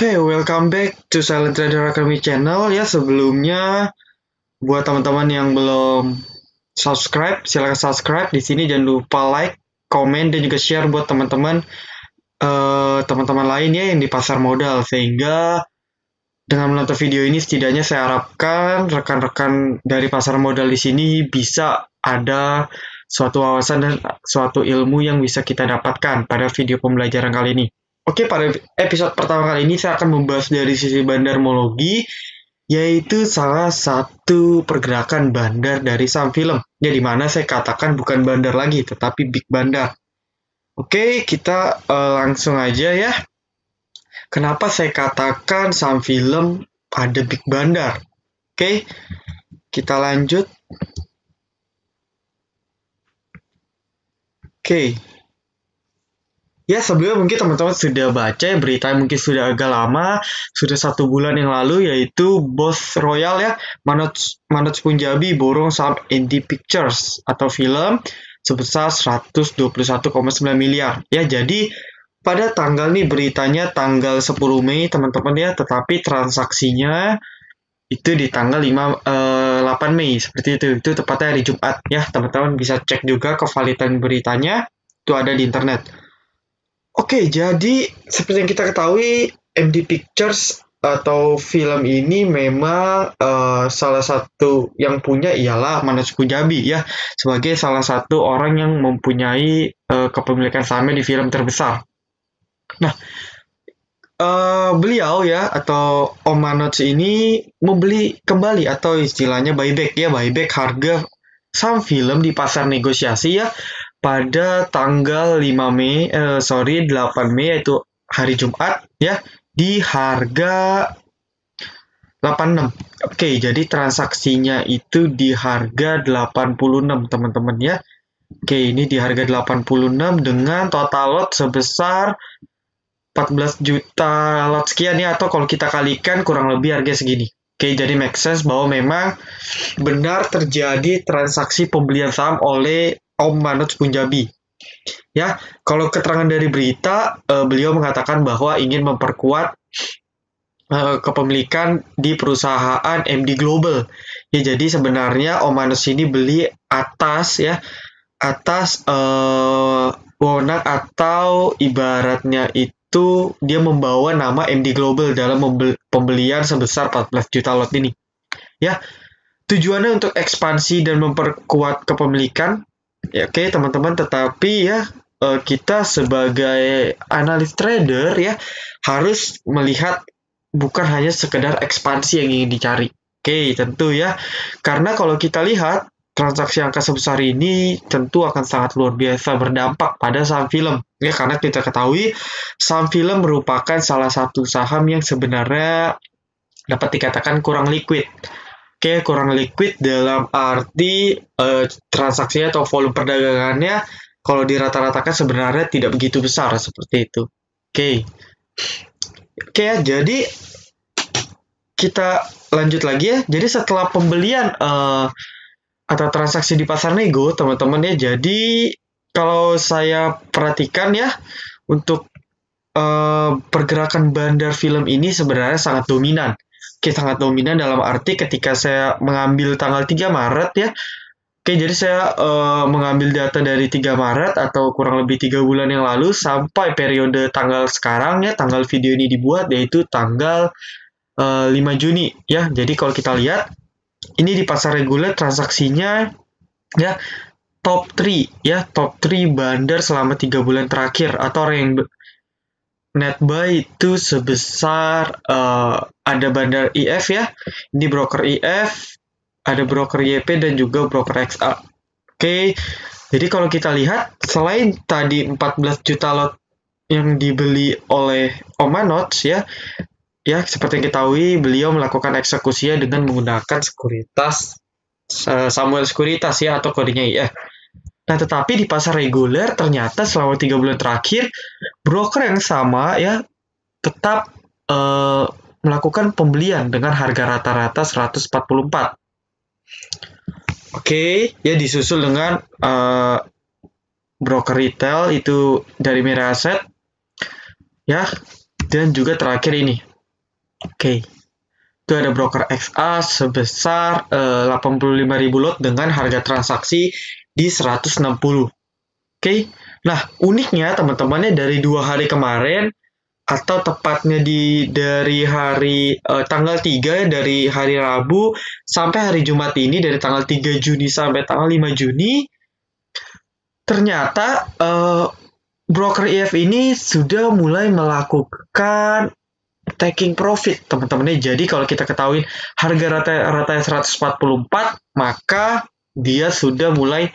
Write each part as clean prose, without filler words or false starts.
Oke, welcome back to Silent Trader Academy channel ya. Sebelumnya, buat teman-teman yang belum subscribe, silahkan subscribe. Di sini jangan lupa like, komen, dan juga share buat teman-teman lainnya yang di pasar modal. Sehingga dengan menonton video ini, setidaknya saya harapkan rekan-rekan dari pasar modal di sini bisa ada suatu wawasan dan suatu ilmu yang bisa kita dapatkan pada video pembelajaran kali ini. Oke, pada episode pertama kali ini saya akan membahas dari sisi bandarmologi, yaitu salah satu pergerakan bandar dari saham film. Ya, di mana saya katakan bukan bandar lagi, tetapi big bandar. Oke, kita langsung aja ya. Kenapa saya katakan saham film ada big bandar? Oke, kita lanjut. Oke. Ya, sebelumnya mungkin teman-teman sudah baca ya, berita mungkin sudah agak lama, sudah 1 bulan yang lalu, yaitu Bos Royal ya, Manoj Punjabi borong saham ND Pictures atau film sebesar 121,9 miliar. Ya, jadi pada tanggal nih beritanya tanggal 10 Mei teman-teman ya, tetapi transaksinya itu di tanggal 8 Mei seperti itu. Itu tepatnya hari Jumat ya, teman-teman bisa cek juga kevalidan beritanya, itu ada di internet. Oke, jadi seperti yang kita ketahui, MD Pictures atau film ini memang salah satu yang punya ialah Manoj Punjabi ya, sebagai salah satu orang yang mempunyai kepemilikan sahamnya di film terbesar. Nah, beliau ya atau Om Manoj ini membeli kembali atau istilahnya buyback ya, buyback harga saham film di pasar negosiasi ya, pada tanggal 8 Mei yaitu hari Jumat ya, di harga 86. Oke, jadi transaksinya itu di harga 86 teman-teman ya. Oke, ini di harga 86 dengan total lot sebesar 14 juta lot sekian ya, atau kalau kita kalikan kurang lebih harga segini. Oke, jadi make sense bahwa memang benar terjadi transaksi pembelian saham oleh Om Manoj Punjabi. Ya, kalau keterangan dari berita, beliau mengatakan bahwa ingin memperkuat kepemilikan di perusahaan MD Global. Ya, jadi sebenarnya Om Manoj ini beli atas wewenang atau ibaratnya itu dia membawa nama MD Global dalam pembelian sebesar 14 juta lot ini. Ya, tujuannya untuk ekspansi dan memperkuat kepemilikan. Ya, oke teman-teman, tetapi ya kita sebagai analis trader ya harus melihat bukan hanya sekedar ekspansi yang ingin dicari. Oke, tentu ya. Karena kalau kita lihat transaksi angka sebesar ini tentu akan sangat luar biasa berdampak pada saham film. Ya, karena kita ketahui saham film merupakan salah satu saham yang sebenarnya dapat dikatakan kurang liquid. Oke, kurang liquid dalam arti transaksinya atau volume perdagangannya kalau dirata-ratakan sebenarnya tidak begitu besar seperti itu. Oke, ya, jadi kita lanjut lagi ya. Jadi setelah pembelian atau transaksi di pasar nego, teman-teman ya, jadi kalau saya perhatikan ya, untuk pergerakan bandar film ini sebenarnya sangat dominan. Oke, sangat dominan dalam arti ketika saya mengambil tanggal 3 Maret ya. Oke, jadi saya mengambil data dari 3 Maret atau kurang lebih 3 bulan yang lalu sampai periode tanggal sekarang ya, tanggal video ini dibuat, yaitu tanggal 5 Juni ya. Jadi kalau kita lihat ini di pasar reguler transaksinya ya top 3 ya, top 3 bandar selama 3 bulan terakhir, atau orang yang net buy itu sebesar ada bandar IF ya, ini broker IF, ada broker YP dan juga broker XA. Oke, jadi kalau kita lihat selain tadi 14 juta lot yang dibeli oleh Om Manoj ya, seperti yang ketahui beliau melakukan eksekusinya dengan menggunakan sekuritas Samuel Sekuritas ya, atau kodenya IF. Nah, tetapi di pasar reguler ternyata selama 3 bulan terakhir broker yang sama ya tetap melakukan pembelian dengan harga rata-rata 144. Oke, ya disusul dengan broker retail itu dari Miraset ya, dan juga terakhir ini Oke. Itu ada broker XA sebesar 85.000 lot dengan harga transaksi di 160. Oke. Nah, uniknya teman-temannya dari 2 hari kemarin atau tepatnya dari hari tanggal 3 dari hari Rabu sampai hari Jumat ini dari tanggal 3 Juni sampai tanggal 5 Juni ternyata broker EF ini sudah mulai melakukan taking profit teman-teman. Jadi kalau kita ketahui harga rata 144, maka dia sudah mulai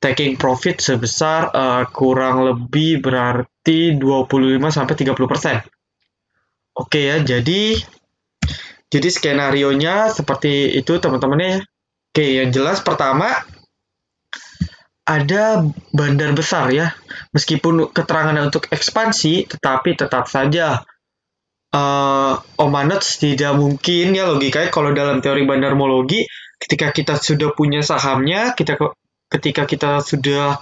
taking profit sebesar kurang lebih berarti 25-30%. Oke ya, jadi skenario-nya seperti itu teman-teman ya. Oke, yang jelas pertama ada bandar besar ya. Meskipun keterangannya untuk ekspansi, tetapi tetap saja Omanots tidak mungkin ya logikanya kalau dalam teori bandarmologi ketika kita sudah punya sahamnya, ketika kita sudah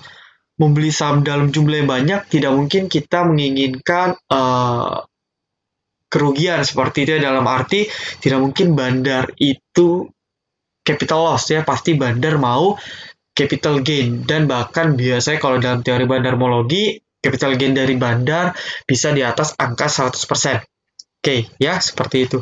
membeli saham dalam jumlah yang banyak, tidak mungkin kita menginginkan kerugian seperti itu ya, dalam arti tidak mungkin bandar itu capital loss ya, pasti bandar mau capital gain, dan bahkan biasanya kalau dalam teori bandarmologi capital gain dari bandar bisa di atas angka 100%. Oke, ya seperti itu.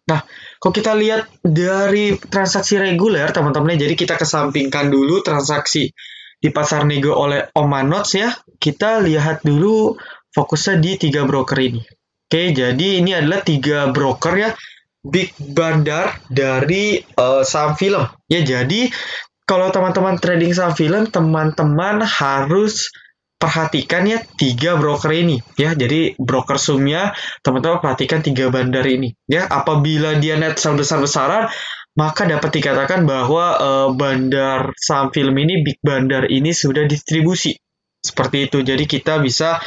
Nah, kalau kita lihat dari transaksi reguler, teman-teman, jadi kita kesampingkan dulu transaksi di pasar nego oleh Omanots ya. Kita lihat dulu fokusnya di 3 broker ini. Oke, jadi ini adalah 3 broker ya, big bandar dari saham film. Ya, jadi kalau teman-teman trading saham film, teman-teman harus perhatikan ya 3 broker ini ya. Jadi broker sumnya teman-teman perhatikan 3 bandar ini ya. Apabila dia net sell besar-besaran, maka dapat dikatakan bahwa bandar saham film ini, big bandar ini sudah distribusi seperti itu. Jadi kita bisa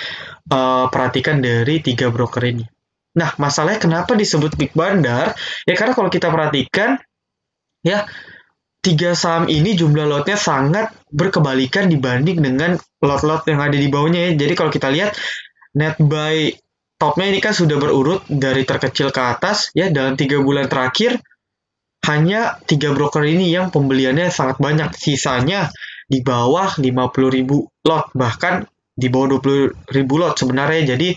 perhatikan dari 3 broker ini. Nah, masalahnya kenapa disebut big bandar ya, karena kalau kita perhatikan ya 3 saham ini jumlah lotnya sangat berkebalikan dibanding dengan lot-lot yang ada di bawahnya ya. Jadi kalau kita lihat net buy topnya ini kan sudah berurut dari terkecil ke atas ya, dalam 3 bulan terakhir hanya 3 broker ini yang pembeliannya sangat banyak, sisanya di bawah 50.000 lot, bahkan di bawah 20.000 lot sebenarnya. Jadi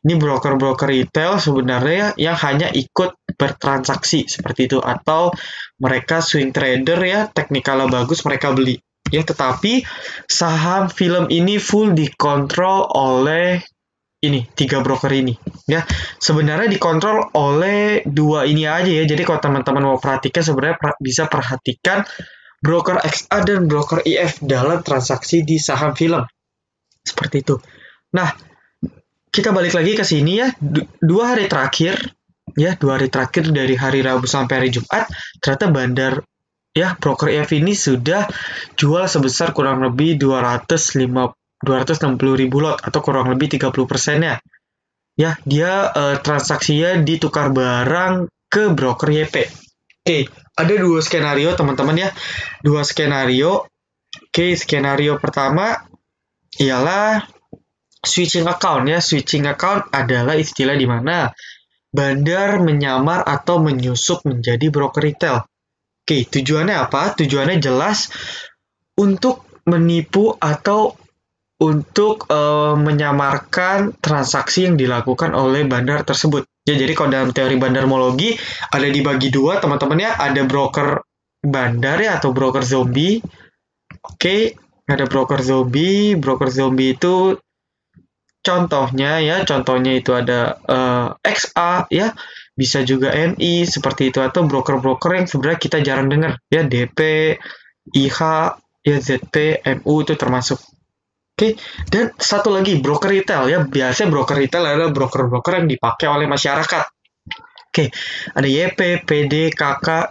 ini broker-broker retail sebenarnya yang hanya ikut bertransaksi seperti itu, atau mereka swing trader ya, teknikalnya bagus mereka beli ya. Tetapi saham film ini full dikontrol oleh ini 3 broker ini ya. Sebenarnya dikontrol oleh 2 ini aja ya. Jadi kalau teman-teman mau perhatikan, sebenarnya bisa perhatikan broker XA dan broker EF dalam transaksi di saham film seperti itu. Nah, kita balik lagi ke sini ya. 2 hari terakhir ya, 2 hari terakhir dari hari Rabu sampai hari Jumat, ternyata bandar ya broker EF ini sudah jual sebesar kurang lebih 260.000 lot atau kurang lebih 30%-nya. Ya, dia transaksinya ditukar barang ke broker YP. Oke, ada 2 skenario teman-teman ya. 2 skenario. Oke, skenario pertama ialah switching account ya. Switching account adalah istilah di mana bandar menyamar atau menyusup menjadi broker retail. Oke, tujuannya apa? Tujuannya jelas untuk menipu atau untuk menyamarkan transaksi yang dilakukan oleh bandar tersebut. Ya, jadi kalau dalam teori bandarmologi ada dibagi 2 teman-teman ya, ada broker bandar ya atau broker zombie. Oke, ada broker zombie. Broker zombie itu contohnya itu ada XA ya, bisa juga MI seperti itu, atau broker-broker yang sebenarnya kita jarang dengar ya, DP, IH, ya ZP, MU itu termasuk. Oke, dan satu lagi broker retail ya. Biasanya broker retail adalah broker-broker yang dipakai oleh masyarakat. Oke, ada YP, PD, KK,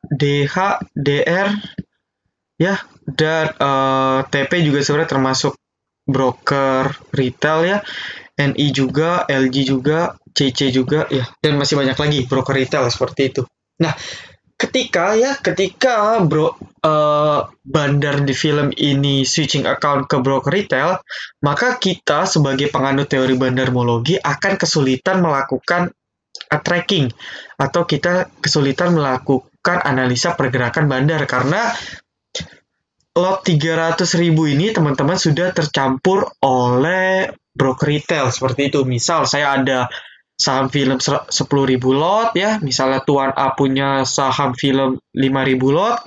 DH, DR ya, dan TP juga sebenarnya termasuk broker retail ya. NI juga, LG juga, CC juga ya, dan masih banyak lagi broker retail seperti itu. Nah, ketika bandar di film ini switching account ke broker retail, maka kita sebagai penganut teori bandarmologi akan kesulitan melakukan tracking atau kita kesulitan melakukan analisa pergerakan bandar karena lot 300.000 ini teman-teman sudah tercampur oleh broker retail seperti itu. Misal saya ada saham film 10.000 lot ya, misalnya Tuan A punya saham film 5.000 lot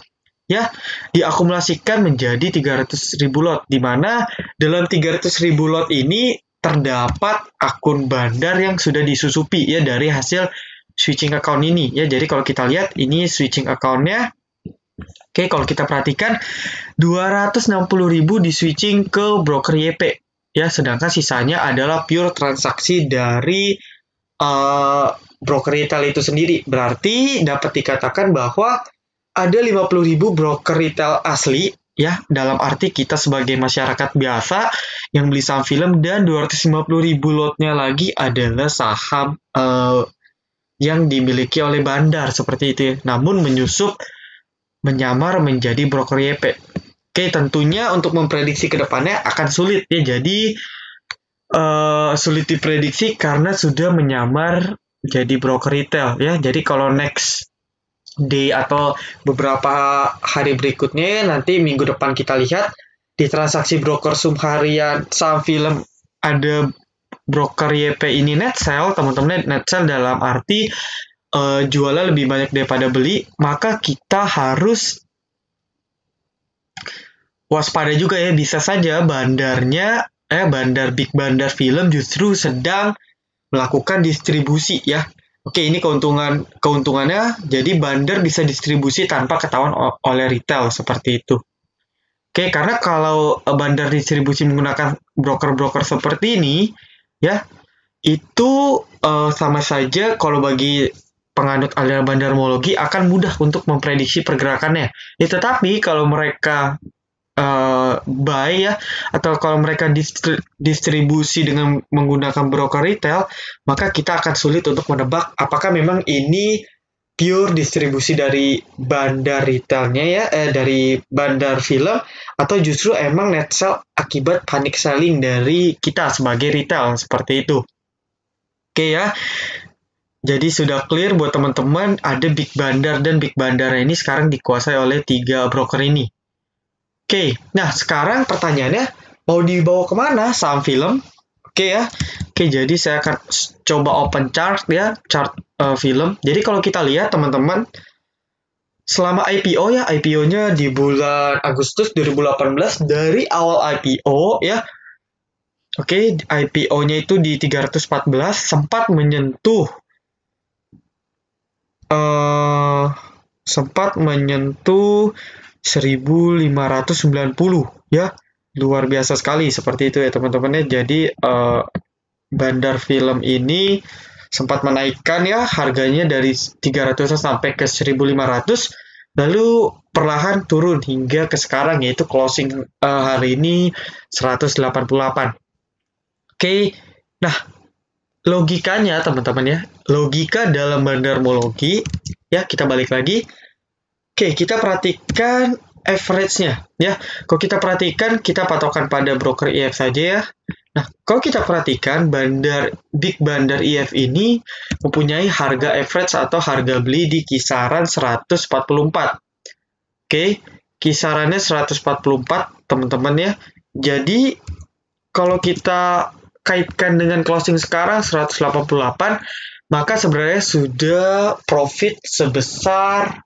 ya, diakumulasikan menjadi 300.000 lot, di mana dalam 300.000 lot ini terdapat akun bandar yang sudah disusupi ya dari hasil switching account ini ya. Jadi kalau kita lihat ini switching account-nya. Oke, kalau kita perhatikan 260.000 di switching ke broker YP ya, sedangkan sisanya adalah pure transaksi dari broker retail itu sendiri. Berarti dapat dikatakan bahwa ada 50.000 broker retail asli ya, dalam arti kita sebagai masyarakat biasa yang beli saham film, dan 250.000 lotnya lagi adalah saham yang dimiliki oleh bandar seperti itu ya. Namun menyamar menjadi broker YP. Oke, tentunya untuk memprediksi ke depannya akan sulit ya. Jadi sulit diprediksi karena sudah menyamar jadi broker retail ya. Jadi kalau next day atau beberapa hari berikutnya nanti minggu depan kita lihat di transaksi broker sum harian saham film ada broker YP ini net sell, teman-teman. Net sell dalam arti jualnya lebih banyak daripada beli, maka kita harus waspada juga ya. Bisa saja bandarnya big bandar film justru sedang melakukan distribusi ya. Oke, ini keuntungannya, jadi bandar bisa distribusi tanpa ketahuan oleh retail seperti itu. Oke, karena kalau bandar distribusi menggunakan broker-broker seperti ini ya, itu sama saja kalau bagi penganut aliran bandarmologi akan mudah untuk memprediksi pergerakannya. Ya, tetapi kalau mereka buy ya, atau kalau mereka distribusi dengan menggunakan broker retail, maka kita akan sulit untuk menebak apakah memang ini pure distribusi dari bandar retailnya ya, dari bandar film, atau justru emang net sell akibat panic selling dari kita sebagai retail seperti itu. Oke ya. Jadi sudah clear buat teman-teman, ada big bandar, dan big bandar ini sekarang dikuasai oleh 3 broker ini. Oke, nah sekarang pertanyaannya, mau dibawa kemana saham film? Oke ya, oke, jadi saya akan coba open chart ya, chart film. Jadi kalau kita lihat teman-teman, selama IPO ya, IPO-nya di bulan Agustus 2018, dari awal IPO ya, oke, IPO-nya itu di 314, sempat menyentuh 1.590 ya, luar biasa sekali seperti itu ya teman-teman ya. Jadi bandar film ini sempat menaikkan ya harganya dari 300 sampai ke 1.500, lalu perlahan turun hingga ke sekarang, yaitu closing hari ini 188. Oke, nah logikanya teman-teman ya, logika dalam bandarmologi ya, kita balik lagi. Oke, kita perhatikan average-nya ya. Kalau kita perhatikan, kita patokan pada broker IF saja ya. Nah, kalau kita perhatikan big bandar IF ini mempunyai harga average atau harga beli di kisaran 144. Oke, kisarannya 144 teman-teman ya. Jadi kalau kita kaitkan dengan closing sekarang 188, maka sebenarnya sudah profit sebesar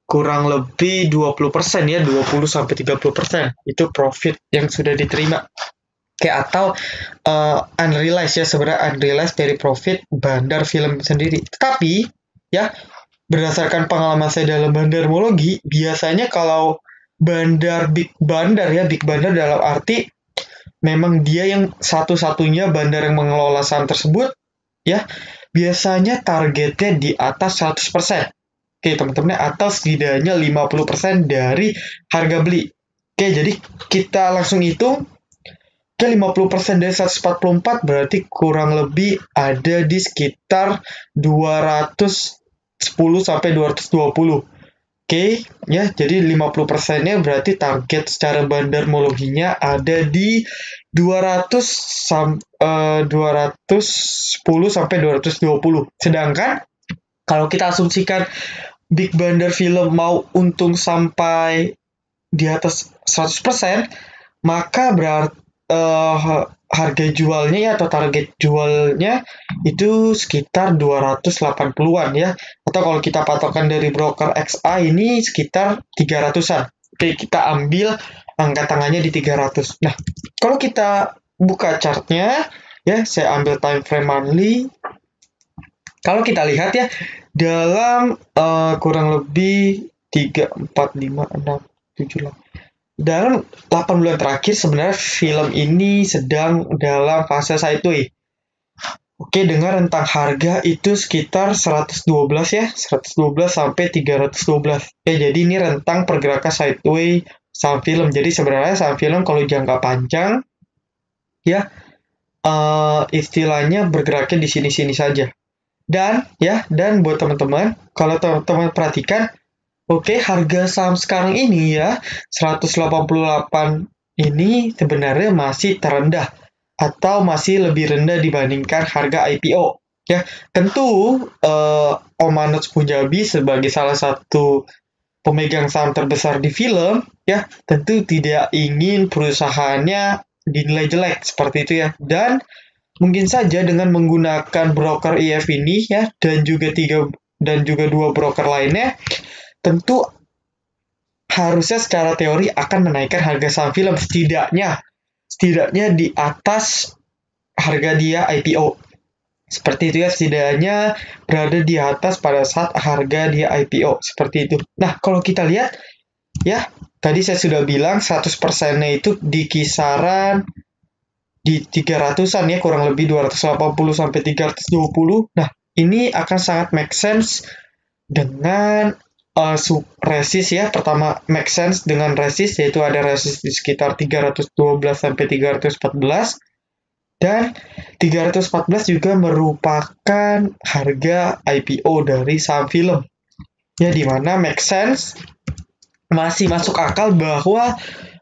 kurang lebih 20% ya, 20-30% itu profit yang sudah diterima. Oke, atau unrealized ya, sebenarnya unrealized dari profit bandar film sendiri. Tetapi ya, berdasarkan pengalaman saya dalam bandarmologi, biasanya kalau big bandar dalam arti memang dia yang satu-satunya bandar yang mengelola saham tersebut ya, biasanya targetnya di atas 100%. Oke teman-teman, atau setidaknya 50% dari harga beli. Oke, jadi kita langsung hitung ke 50% dari 144 berarti kurang lebih ada di sekitar 210 sampai 220. Oke, ya, jadi 50%-nya berarti target secara bandarmologinya ada di 210 sampai 220. Sedangkan kalau kita asumsikan Big Bandar Film mau untung sampai di atas 100%, maka berarti harga jualnya ya atau target jualnya itu sekitar 280-an ya. Atau kalau kita patokan dari broker XA ini sekitar 300-an. Oke, kita ambil angka tangannya di 300. Nah, kalau kita buka chartnya, ya saya ambil time frame monthly. Kalau kita lihat ya, dalam kurang lebih 3, 4, 5, 6, 7, 8. Dalam 8 bulan terakhir sebenarnya film ini sedang dalam fase sideways. Oke, dengan rentang harga itu sekitar 112 ya, 112 sampai 312. Ya, jadi ini rentang pergerakan sideways saham film. Jadi sebenarnya saham film kalau jangka panjang ya istilahnya bergeraknya di sini-sini saja. Dan buat teman-teman, kalau teman-teman perhatikan, oke, harga saham sekarang ini ya, 188 ini sebenarnya masih terendah atau masih lebih rendah dibandingkan harga IPO. Ya, tentu Om Manoj Punjabi sebagai salah satu pemegang saham terbesar di film, ya, tentu tidak ingin perusahaannya dinilai jelek seperti itu ya. Dan mungkin saja dengan menggunakan broker EF ini ya dan juga 2 broker lainnya, tentu harusnya secara teori akan menaikkan harga saham film setidaknya di atas harga dia IPO. Seperti itu ya, setidaknya berada di atas pada saat harga dia IPO. Seperti itu. Nah, kalau kita lihat ya, tadi saya sudah bilang 100%-nya itu di kisaran di 300-an ya, kurang lebih 280 sampai 320. Nah, ini akan sangat make sense dengan resist ya. Pertama make sense dengan resist, yaitu ada resist di sekitar 312 sampai 314. Dan 314 juga merupakan harga IPO dari saham film. Ya, dimana make sense, masih masuk akal bahwa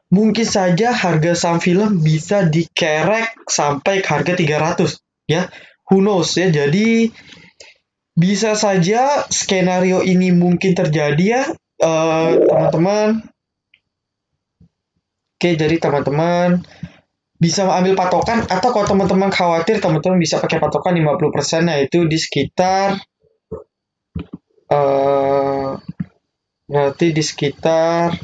mungkin saja harga saham film bisa dikerek sampai ke harga 300 ya. Who knows ya. Jadi bisa saja skenario ini mungkin terjadi ya, teman-teman. Oke, jadi teman-teman bisa ambil patokan, atau kalau teman-teman khawatir, teman-teman bisa pakai patokan 50%, yaitu di sekitar berarti di sekitar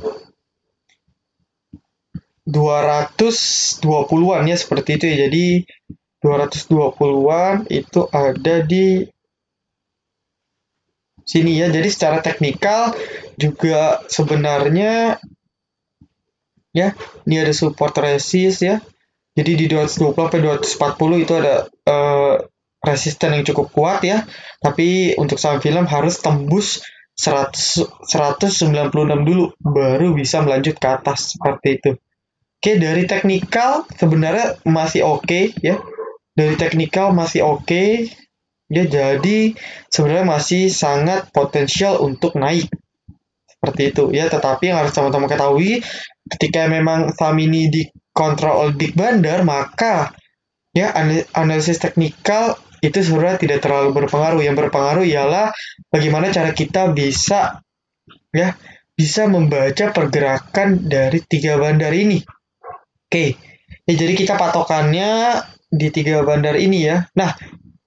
220-an ya, seperti itu ya. Jadi 220-an itu ada di sini ya. Jadi secara teknikal juga sebenarnya ya, ini ada support resist ya. Jadi di 220 sampai 240 itu ada resisten yang cukup kuat ya. Tapi untuk saham film harus tembus 196 dulu baru bisa melanjut ke atas seperti itu. Oke, dari teknikal sebenarnya masih oke ya. Dari teknikal masih oke. Ya, jadi sebenarnya masih sangat potensial untuk naik. Seperti itu ya, tetapi yang harus teman-teman ketahui, ketika memang saham ini dikontrol oleh Big Bandar, maka ya analisis teknikal itu sebenarnya tidak terlalu berpengaruh. Yang berpengaruh ialah bagaimana cara kita bisa membaca pergerakan dari 3 bandar ini. Oke, ya, jadi kita patokannya di 3 bandar ini ya. Nah,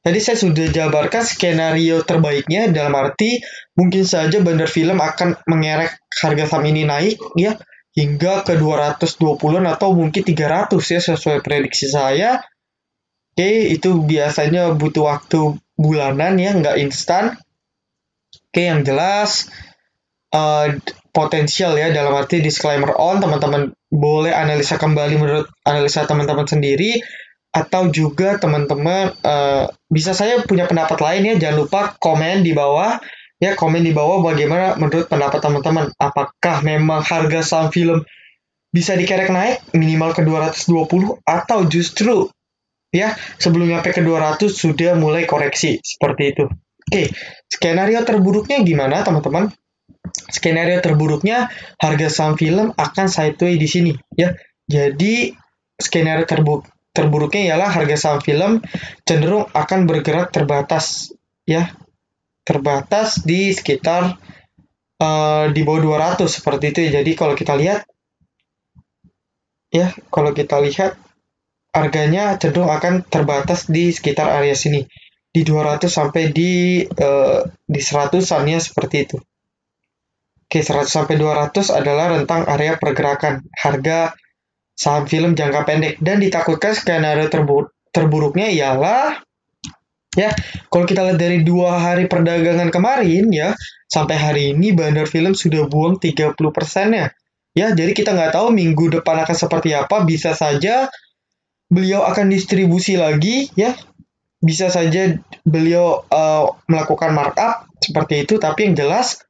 tadi saya sudah jabarkan skenario terbaiknya, dalam arti mungkin saja bandar film akan mengerek harga saham ini naik ya hingga ke 220-an atau mungkin 300 ya, sesuai prediksi saya. Oke, itu biasanya butuh waktu bulanan ya, nggak instan. Oke, yang jelas potensial ya, dalam arti disclaimer on, teman-teman boleh analisa kembali menurut analisa teman-teman sendiri, atau juga teman-teman bisa saya punya pendapat lain ya. Jangan lupa komen di bawah ya, komen di bawah bagaimana menurut pendapat teman-teman. Apakah memang harga saham film bisa dikerek naik minimal ke 220, atau justru ya sebelum nyampe ke 200 sudah mulai koreksi seperti itu. Oke, skenario terburuknya gimana teman-teman? skenario terburuknya harga saham film akan sideways di sini ya. Jadi skenario terburuknya ialah harga saham film cenderung akan bergerak terbatas ya. Terbatas di sekitar di bawah 200 seperti itu ya. Jadi kalau kita lihat harganya cenderung akan terbatas di sekitar area sini di 200 sampai di 100-an ya, seperti itu. Oke, 100 sampai 200 adalah rentang area pergerakan harga saham film jangka pendek, dan ditakutkan skenario terburuknya ialah ya, kalau kita lihat dari 2 hari perdagangan kemarin ya, sampai hari ini Bandar Film sudah buang 30%-nya. Ya, jadi kita nggak tahu minggu depan akan seperti apa. Bisa saja beliau akan distribusi lagi ya. Bisa saja beliau melakukan markup seperti itu, tapi yang jelas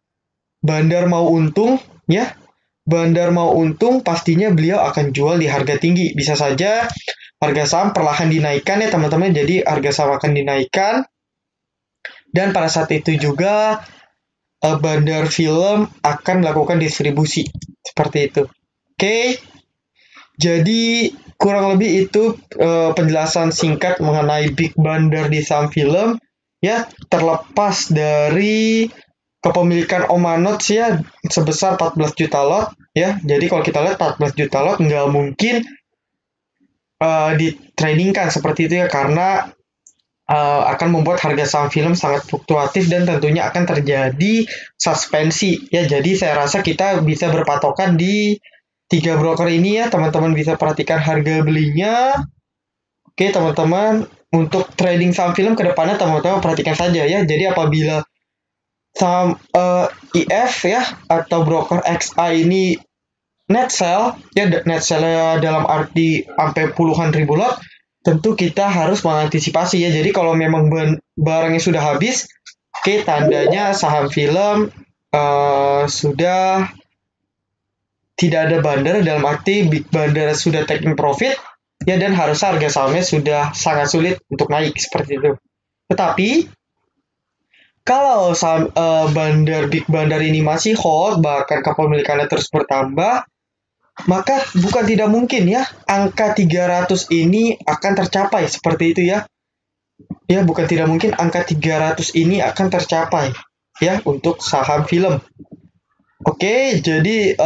Bandar mau untung ya. Bandar mau untung, pastinya beliau akan jual di harga tinggi. Bisa saja harga saham perlahan dinaikkan ya teman-teman. Jadi harga saham akan dinaikkan. Dan pada saat itu juga Bandar Film akan melakukan distribusi. Seperti itu. Oke. Jadi kurang lebih itu penjelasan singkat mengenai Big Bandar di saham film. Ya, terlepas dari kepemilikan Omanots ya sebesar 14 juta lot ya. Jadi kalau kita lihat 14 juta lot nggak mungkin ditradingkan seperti itu ya, karena akan membuat harga saham film sangat fluktuatif dan tentunya akan terjadi suspensi ya. Jadi saya rasa kita bisa berpatokan di 3 broker ini ya, teman-teman bisa perhatikan harga belinya. Oke teman-teman, untuk trading saham film ke depannya teman-teman perhatikan saja ya. Jadi apabila saham IF ya atau broker XA ini net sell ya, net sell dalam arti sampai puluhan ribu lot, tentu kita harus mengantisipasi ya. Jadi kalau memang barangnya sudah habis, oke, tandanya saham film sudah tidak ada bandar, dalam arti Big Bandar sudah taking profit ya, dan harusnya harga sahamnya sudah sangat sulit untuk naik seperti itu. Tetapi kalau saham Big Bandar ini masih hold, bahkan kepemilikannya terus bertambah, maka bukan tidak mungkin ya angka 300 ini akan tercapai seperti itu ya. Ya, bukan tidak mungkin angka 300 ini akan tercapai ya untuk saham film. Oke, jadi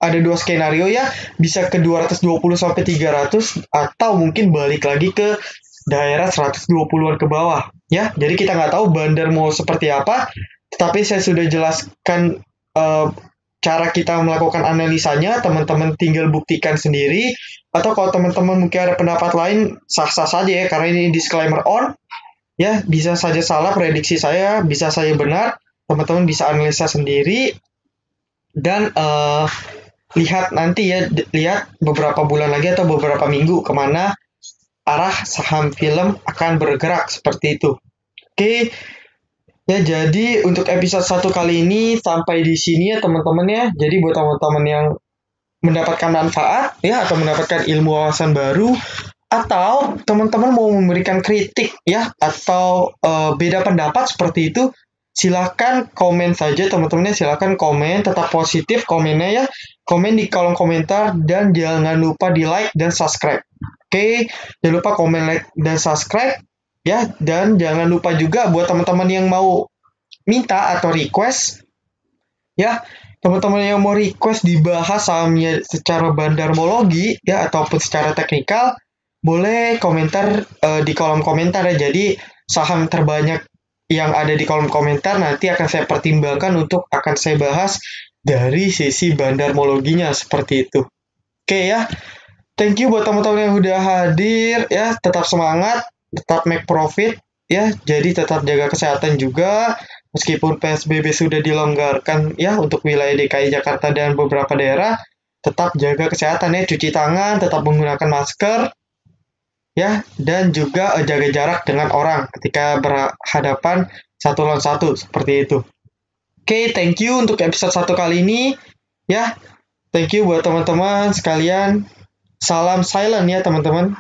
ada 2 skenario ya, bisa ke 220 sampai 300 atau mungkin balik lagi ke daerah 120-an ke bawah ya. Jadi kita nggak tahu Bandar mau seperti apa, tetapi saya sudah jelaskan cara kita melakukan analisanya. Teman-teman tinggal buktikan sendiri, atau kalau teman-teman mungkin ada pendapat lain, sah-sah saja ya, karena ini disclaimer on ya, bisa saja salah prediksi saya, bisa saja benar. Teman-teman bisa analisa sendiri dan lihat nanti ya, lihat beberapa bulan lagi atau beberapa minggu kemana arah saham film akan bergerak seperti itu. Oke. Ya, jadi untuk episode 1 kali ini sampai di sini ya teman-teman ya. Jadi buat teman-teman yang mendapatkan manfaat ya, atau mendapatkan ilmu wawasan baru, atau teman-teman mau memberikan kritik ya, atau beda pendapat seperti itu, silakan komen saja teman-temannya, silakan komen, tetap positif komennya ya. Komen di kolom komentar dan jangan lupa di like dan subscribe. Oke, jangan lupa komen, like dan subscribe ya, dan jangan lupa juga buat teman-teman yang mau minta atau request ya, teman-teman yang mau request dibahas sahamnya secara bandarmologi ya ataupun secara teknikal, boleh komentar di kolom komentar ya. Jadi saham terbanyak yang ada di kolom komentar nanti akan saya pertimbangkan untuk akan saya bahas dari sisi bandarmologinya seperti itu. Oke ya. Thank you buat teman-teman yang udah hadir ya, tetap semangat, tetap make profit ya. Jadi tetap jaga kesehatan juga meskipun PSBB sudah dilonggarkan ya untuk wilayah DKI Jakarta dan beberapa daerah. Tetap jaga kesehatan ya, cuci tangan, tetap menggunakan masker ya, dan juga jaga jarak dengan orang ketika berhadapan 1 lawan 1 seperti itu. Oke, thank you untuk episode 1 kali ini ya. Thank you buat teman-teman sekalian. Salam silent ya teman-teman.